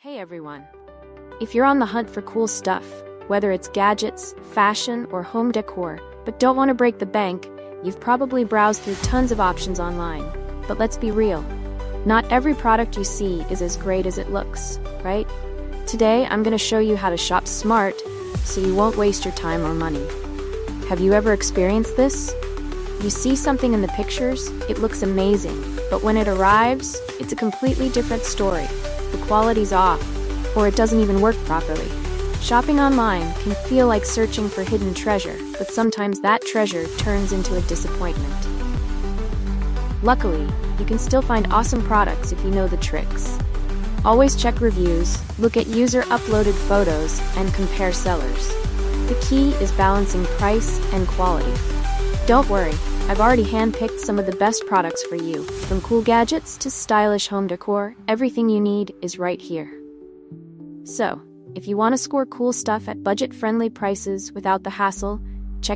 Hey everyone! If you're on the hunt for cool stuff, whether it's gadgets, fashion, or home decor, but don't want to break the bank, you've probably browsed through tons of options online. But let's be real. Not every product you see is as great as it looks, right? Today, I'm going to show you how to shop smart so you won't waste your time or money. Have you ever experienced this? You see something in the pictures, it looks amazing, but when it arrives, it's a completely different story. The quality's off, or it doesn't even work properly. Shopping online can feel like searching for hidden treasure, but sometimes that treasure turns into a disappointment. Luckily, you can still find awesome products if you know the tricks. Always check reviews, look at user-uploaded photos, and compare sellers. The key is balancing price and quality. Don't worry, I've already handpicked some of the best products for you. From cool gadgets to stylish home decor, everything you need is right here. So, if you want to score cool stuff at budget-friendly prices without the hassle, check out